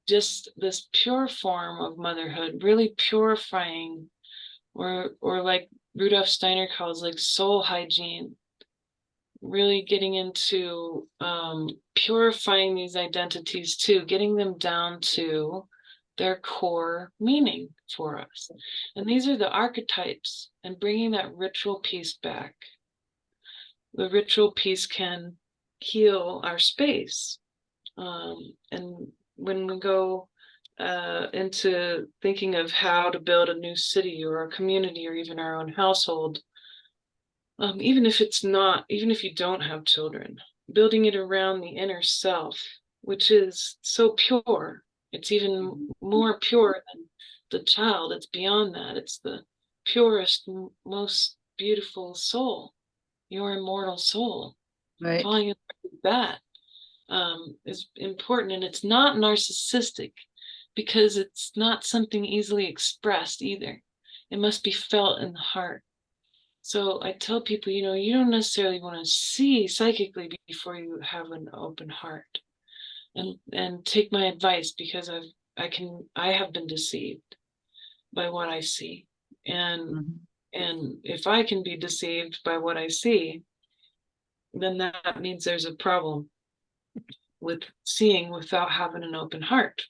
Just this pure form of motherhood, really purifying, or like Rudolf Steiner calls like soul hygiene, really getting into purifying these identities too, getting them down to their core meaning for us. And these are the archetypes, and bringing that ritual piece back. The ritual piece can heal our space. And when we go into thinking of how to build a new city or a community or even our own household, even if you don't have children, building it around the inner self, which is so pure. It's even more pure than the child. It's beyond that. It's the purest, most beautiful soul, your immortal soul. Right. Falling in love with that is important, and it's not narcissistic. because it's not something easily expressed either. It must be felt in the heart. So I tell people, you don't necessarily want to see psychically before you have an open heart. And take my advice, because I have been deceived by what I see. And if I can be deceived by what I see, then that means there's a problem with seeing without having an open heart.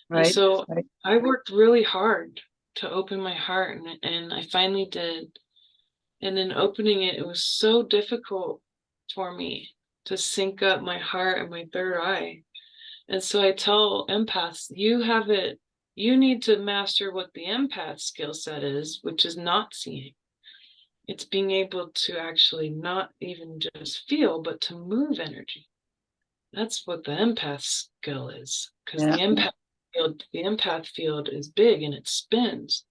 Right. And so right. I worked really hard to open my heart, and I finally did. And in opening it, it was so difficult for me to sync up my heart and my third eye. And so I tell empaths, you need to master what the empath skill set is, which is not seeing. It's being able to actually not even just feel, but to move energy. That's what the empath skill is, because the empath field is big and it spins,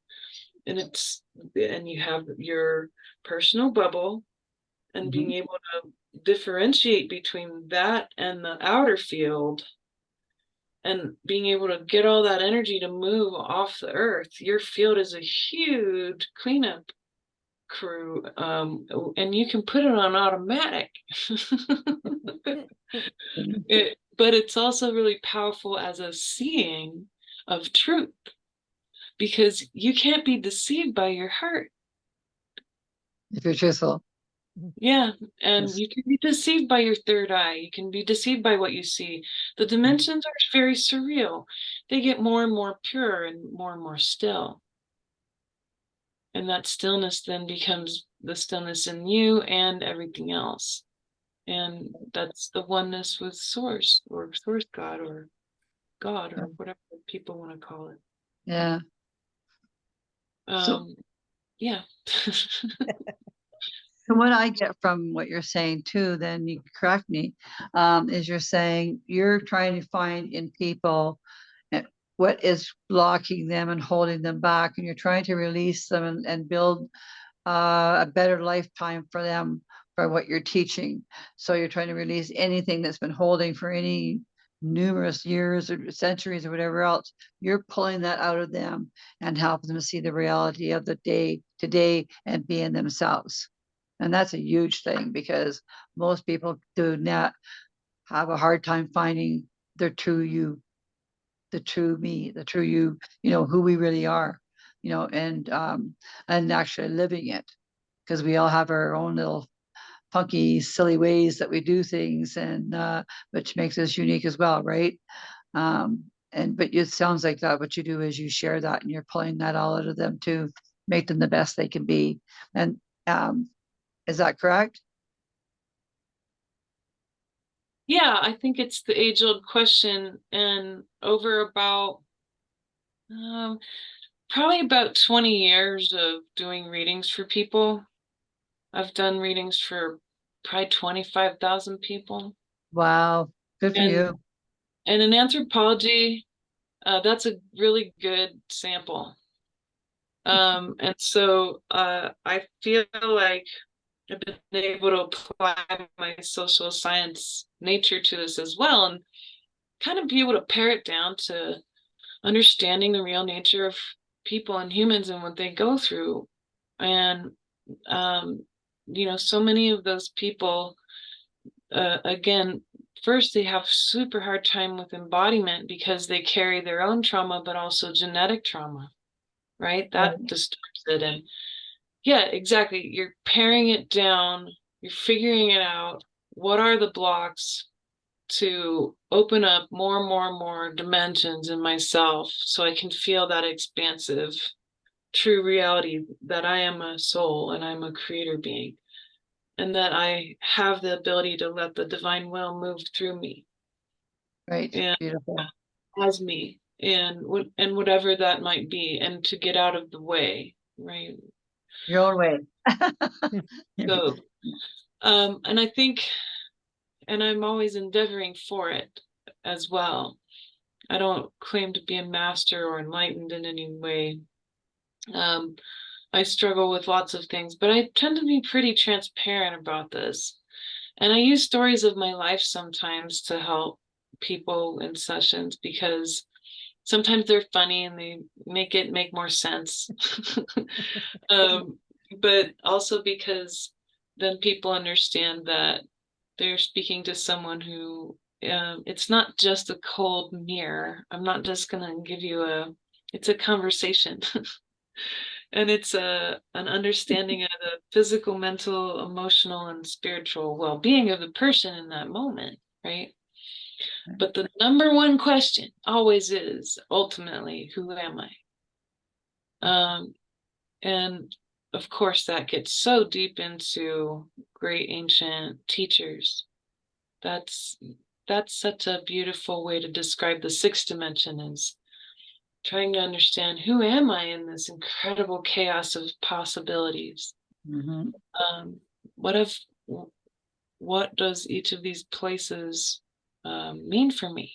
and you have your personal bubble, and being able to differentiate between that and the outer field, and being able to get all that energy to move off the earth. Your field is a huge cleanup crew, and you can put it on automatic. But it's also really powerful as a seeing of truth, because you can't be deceived by your heart. If you're truthful. Yeah, and Yes. you can be deceived by your third eye. You can be deceived by what you see. The dimensions are very surreal. They get more and more pure and more still. And that stillness then becomes the stillness in you and everything else. And that's the oneness with source, or source God, or God, or whatever people want to call it. Yeah. Yeah. And what I get from what you're saying too, then you correct me, is you're saying you're trying to find in people what is blocking them and holding them back, and you're trying to release them and build a better lifetime for them for what you're teaching. So you're trying to release anything that's been holding for any numerous years or centuries or whatever else. You're pulling that out of them and helping them see the reality of the day today and being themselves. And that's a huge thing, because most people do not have a hard time finding their true you, the true me, the true you, who we really are, and actually living it, because we all have our own little funky, silly ways that we do things, and which makes us unique as well, right? But it sounds like that what you do is you share that, and you're pulling that all out of them to make them the best they can be. And is that correct? Yeah, I think it's the age-old question. And over about probably about 20 years of doing readings for people, I've done readings for probably 25,000 people. Wow, good for you. And in anthropology, that's a really good sample. And so I feel like I've been able to apply my social science nature to this as well, and kind of be able to pare it down to understanding the real nature of people and humans and what they go through. And so many of those people, again, first, they have super hard time with embodiment because they carry their own trauma, but also genetic trauma, right? That distorts it. And yeah, exactly. You're paring it down, you're figuring it out. What are the blocks to open up more and more and more dimensions in myself, so I can feel that expansive, true reality that I am a soul and I'm a creator being, and that I have the ability to let the divine will move through me. Right. And beautiful. as me, and whatever that might be, and to get out of the way, right? Your own way. So, and I think, and I'm always endeavoring for it as well. I don't claim to be a master or enlightened in any way. I struggle with lots of things, but I tend to be pretty transparent about this. And I use stories of my life sometimes to help people in sessions, because sometimes they're funny and they make more sense. But also because then people understand that they're speaking to someone who, it's not just a cold mirror. I'm not just gonna give you it's a conversation. And it's an understanding of the physical, mental, emotional, and spiritual well-being of the person in that moment, right? But the number one question always is, ultimately, who am I? And of course, that gets so deep into great ancient teachers. That's such a beautiful way to describe the sixth dimension, is trying to understand, who am I in this incredible chaos of possibilities? Mm-hmm. What does each of these places mean for me?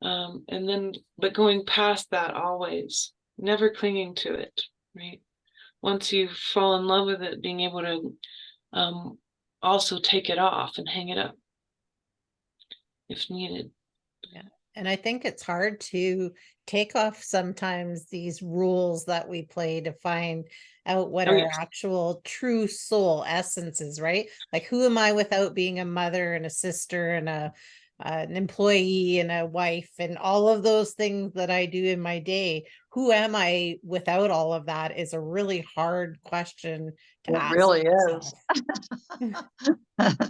And then, but going past that, always, never clinging to it, right? Once you fall in love with it, being able to also take it off and hang it up if needed. Yeah. And I think it's hard to take off sometimes these rules that we play to find out what our actual true soul essence is, right? Like, who am I without being a mother and a sister and an employee and a wife and all of those things that I do in my day? Who am I without all of that is a really hard question to ask. It really is.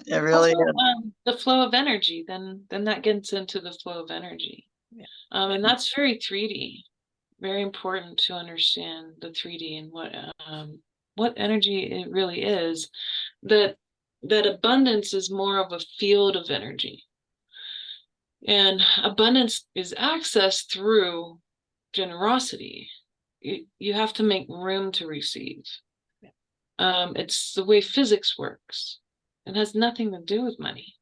It really also, is. The flow of energy, then that gets into the flow of energy. Yeah. And that's very 3D, very important to understand the 3D and what energy it really is. That abundance is more of a field of energy, and abundance is accessed through generosity. You have to make room to receive. Yeah. It's the way physics works. It has nothing to do with money.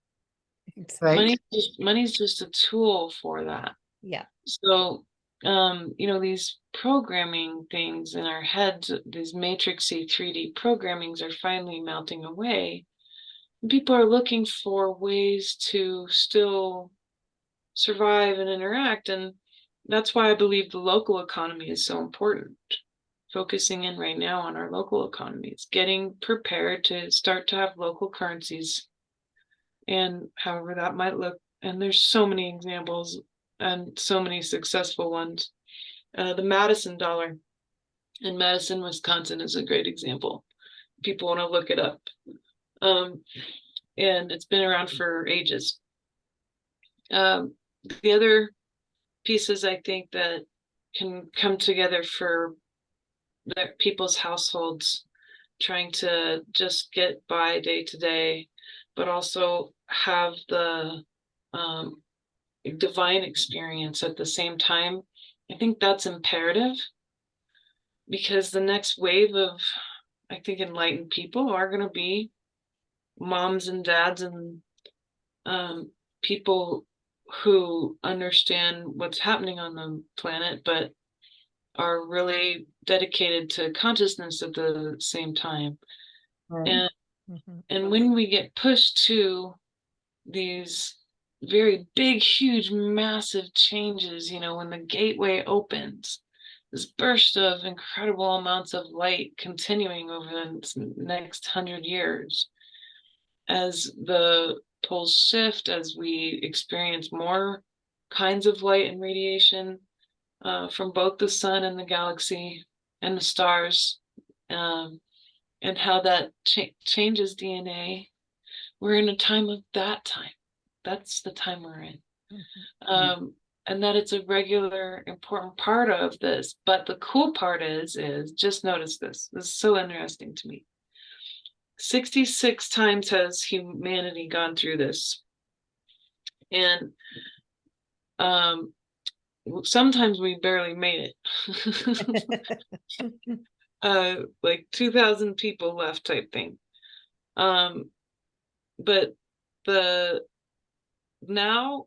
Right. Money's just a tool for that. Yeah. So, these programming things in our heads, these matrixy 3D programmings, are finally melting away. People are looking for ways to still survive and interact. And that's why I believe the local economy is so important. Focusing in right now on our local economies, getting prepared to start to have local currencies, and however that might look. And there's so many examples and so many successful ones. The Madison dollar in Madison, Wisconsin is a great example. People want to look it up. And it's been around for ages. The other pieces I think that can come together for people's households, trying to just get by day to day, but also have the divine experience at the same time. I think that's imperative, because the next wave of, I think, enlightened people are going to be moms and dads and people who understand what's happening on the planet, but are really dedicated to consciousness at the same time. Right. And when we get pushed to these very big, huge, massive changes, when the gateway opens, this burst of incredible amounts of light continuing over the next 100 years, as the poles shift, as we experience more kinds of light and radiation from both the sun and the galaxy and the stars, and how that changes DNA. We're in a time of that time. That's the time we're in. And that it's a regular, important part of this. But the cool part is just notice this. This is so interesting to me. 66 times has humanity gone through this. And sometimes we barely made it. Like 2,000 people left type thing. But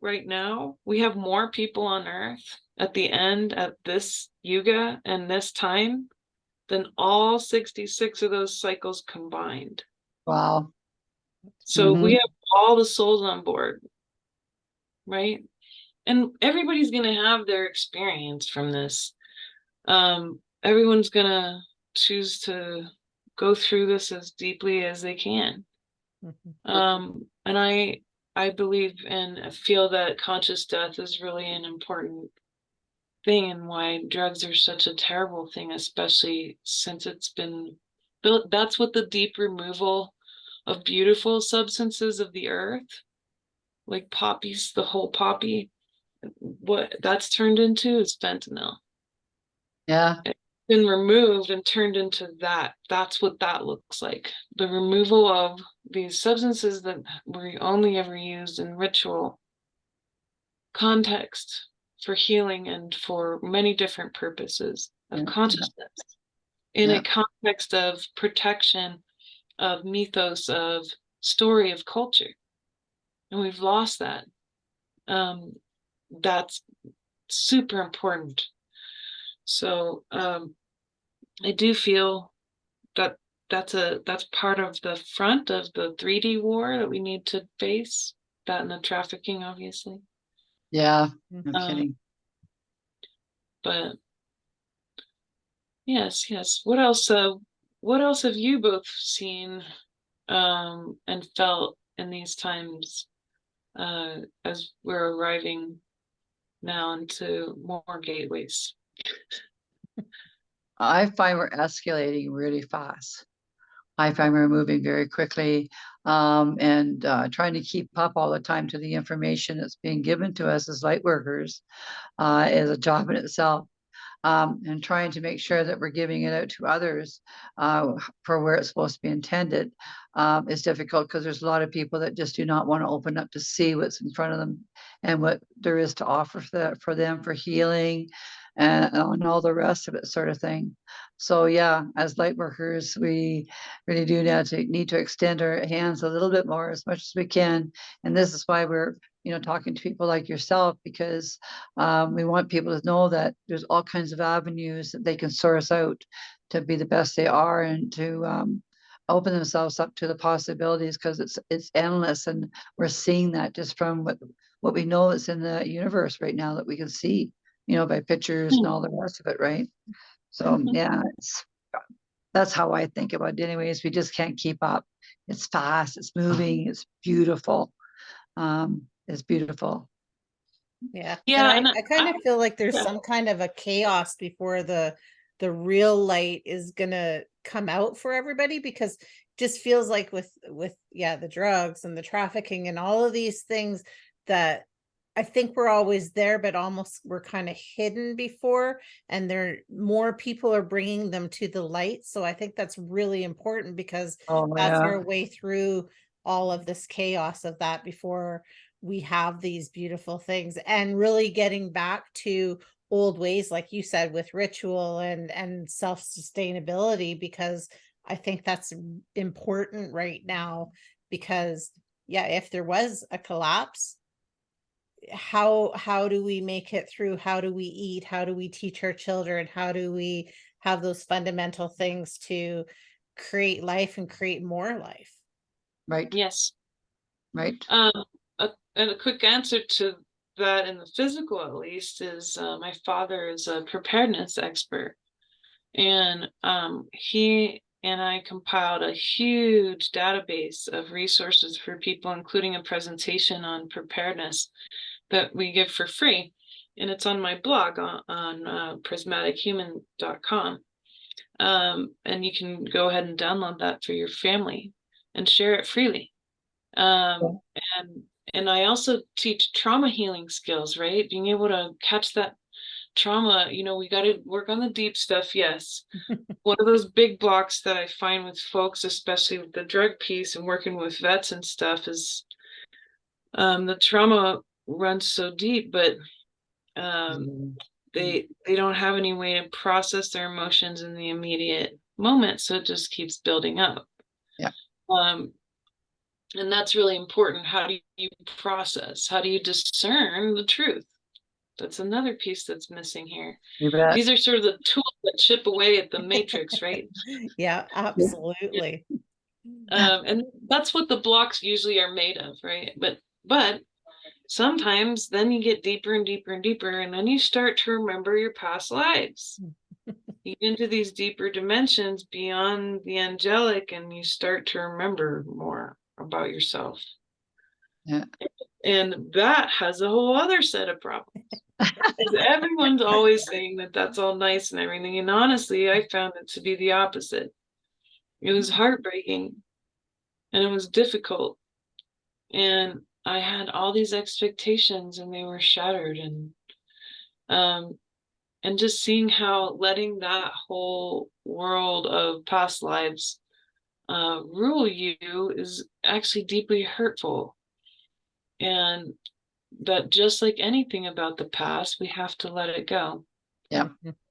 right now, we have more people on Earth at the end at this yuga and this time than all 66 of those cycles combined. Wow. So we have all the souls on board, right? and everybody's going to have their experience from this. Everyone's going to choose to go through this as deeply as they can. And I believe and feel that conscious death is really an important thing, and why drugs are such a terrible thing, especially since it's been built. That's what the deep removal of beautiful substances of the earth, like poppies, the whole poppy, what that's turned into is fentanyl. Yeah. It's been removed and turned into that. That's what that looks like. The removal of these substances that were only ever used in ritual context for healing and for many different purposes of consciousness, in a context of protection, of mythos, of story, of culture. And we've lost that. That's super important. So I do feel that that's part of the front of the 3D war that we need to face, that and the trafficking, obviously. Yeah, no kidding. But yes. What else have you both seen and felt in these times, as we're arriving now into more gateways? I find we're escalating really fast. I find we're moving very quickly, and trying to keep up all the time to the information that's being given to us as light workers is a job in itself. And trying to make sure that we're giving it out to others for where it's supposed to be intended is difficult, because there's a lot of people that just do not want to open up to see what's in front of them and what there is to offer for them for healing and all the rest of it, sort of thing. So yeah, as light workers, we really do need to extend our hands a little bit more, as much as we can. And this is why we're talking to people like yourself, because we want people to know that there's all kinds of avenues that they can source out to be the best they are, and to open themselves up to the possibilities, because it's endless, and we're seeing that just from what we know is in the universe right now, that we can see, by pictures and all the rest of it, right? So yeah, that's how I think about it anyways. We just can't keep up. It's fast, it's moving, it's beautiful. It's beautiful. Yeah. Yeah, And I kind of feel like there's some kind of a chaos before the real light is gonna come out for everybody, because it just feels like with the drugs and the trafficking and all of these things that I think we're always there, but almost we're kind of hidden before, and more people are bringing them to the light. So I think that's really important, because that's our way through all of this chaos of that before we have these beautiful things, and really getting back to old ways, like you said, with ritual and self-sustainability, because I think that's important right now. Because if there was a collapse, how do we make it through? How do we eat? How do we teach our children? How do we have those fundamental things to create life and create more life? Right. Yes. Right. And a quick answer to that, in the physical at least, is my father is a preparedness expert, and he and I compiled a huge database of resources for people, including a presentation on preparedness that we give for free, and it's on my blog on prismatichuman.com. And you can go ahead and download that for your family and share it freely. And I also teach trauma healing skills, right? Being able to catch that trauma. We got to work on the deep stuff. Yes. One of those big blocks that I find with folks, especially with the drug piece and working with vets and stuff, is the trauma runs so deep, but they don't have any way to process their emotions in the immediate moment. So it just keeps building up. Yeah. And that's really important. How do you process? How do you discern the truth? That's another piece that's missing here. These are sort of the tools that chip away at the matrix, right? Yeah, absolutely. And that's what the blocks usually are made of, right? But sometimes then you get deeper and deeper and deeper, and then you start to remember your past lives. You get into these deeper dimensions beyond the angelic, and you start to remember more about yourself. Yeah. And that has a whole other set of problems. Everyone's always saying that that's all nice and everything. And honestly, I found it to be the opposite. It was heartbreaking and it was difficult. And I had all these expectations and they were shattered. And just seeing how letting that whole world of past lives rule you is actually deeply hurtful. And that just like anything about the past, we have to let it go. Yeah.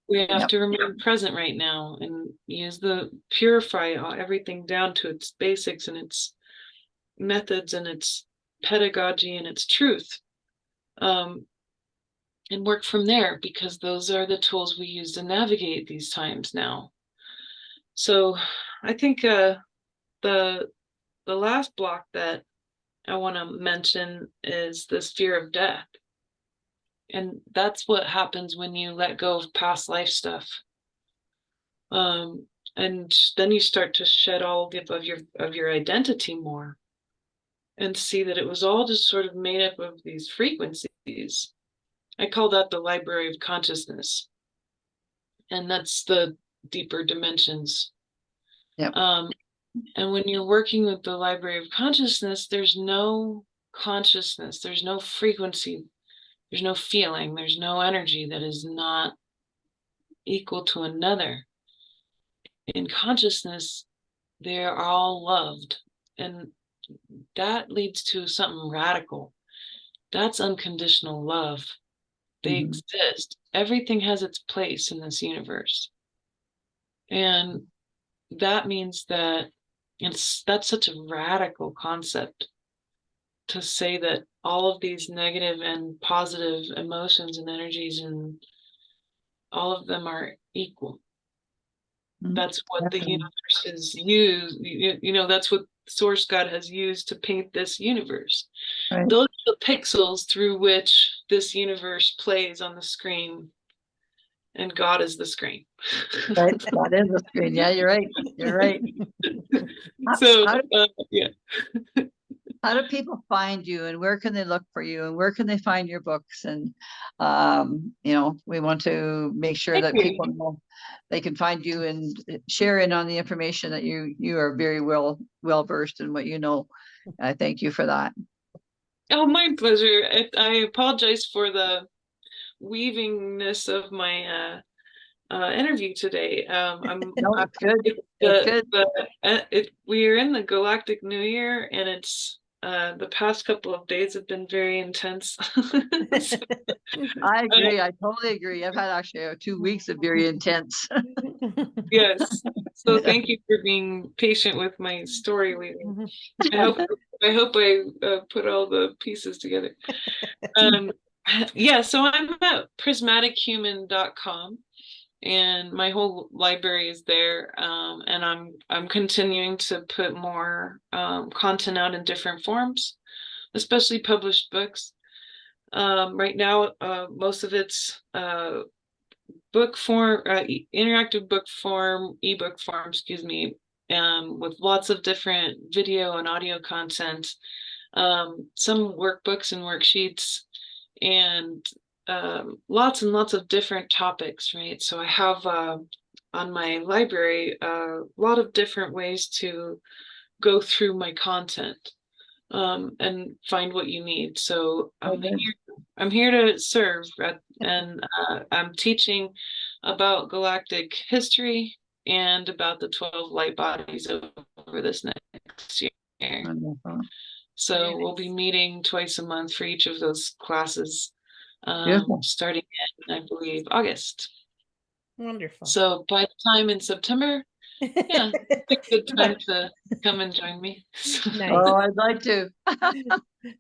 We have Yep. to remain present right now and purify everything down to its basics and its methods and its pedagogy and its truth. And work from there, because those are the tools we use to navigate these times now. So I think the last block that I want to mention is this fear of death. And that's what happens when you let go of past life stuff. And then you start to shed all of your identity more and see that it was all just sort of made up of these frequencies. I call that the library of consciousness. And that's the deeper dimensions. Yep. And when you're working with the library of consciousness, there's no consciousness, there's no frequency, there's no feeling, there's no energy that is not equal to another. In consciousness, they're all loved. And that leads to something radical. That's unconditional love. They exist. Everything has its place in this universe. And that means that that's such a radical concept to say that all of these negative and positive emotions and energies and all of them are equal. That's what the universe has used. That's what Source God has used to paint this universe. Right. Those are the pixels through which this universe plays on the screen, and God is the screen. Right, God is the screen. Yeah, you're right. You're right. So, yeah. How do people find you, and where can they look for you, and where can they find your books? And we want to make sure that people know they can find you and share in on the information that you are very well versed in what you know. I thank you for that. Oh, my pleasure. I apologize for the weavingness of my interview today. It's good. We are in the Galactic New Year, and it's the past couple of days have been very intense. I agree. I totally agree. I've had actually 2 weeks of very intense. Yes. So thank you for being patient with my story weaving. I hope I put all the pieces together. Yeah, so I'm at prismatichuman.com. and my whole library is there, and I'm continuing to put more content out in different forms, especially published books. Right now, most of it's book form, interactive book form, ebook form, excuse me, with lots of different video and audio content, some workbooks and worksheets, and lots and lots of different topics, right? So I have on my library a lot of different ways to go through my content and find what you need. So I'm here to serve, and I'm teaching about galactic history and about the 12 light bodies over this next year. Wonderful. So we'll be meeting twice a month for each of those classes. Starting in, I believe, August. Wonderful. So by the time in September, yeah, it's a good time to come and join me. Nice. Oh, I'd like to.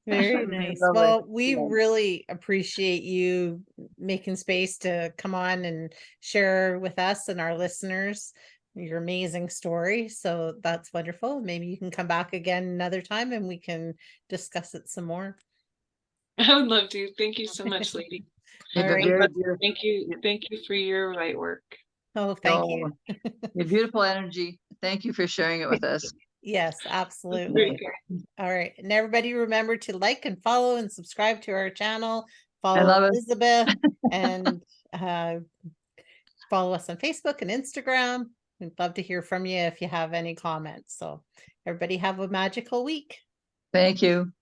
Very nice. Well, we really appreciate you making space to come on and share with us and our listeners your amazing story. So that's wonderful. Maybe you can come back again another time and we can discuss it some more. I would love to. Thank you so much, lady. You've All been right. very beautiful. Thank you for your light work. Oh, thank you. Your beautiful energy. Thank you for sharing it with us. Yes, Very absolutely. good. All right. And everybody remember to like and follow and subscribe to our channel. I Follow love it. Elizabeth and follow us on Facebook and Instagram. We'd love to hear from you if you have any comments. So everybody have a magical week. Thank you.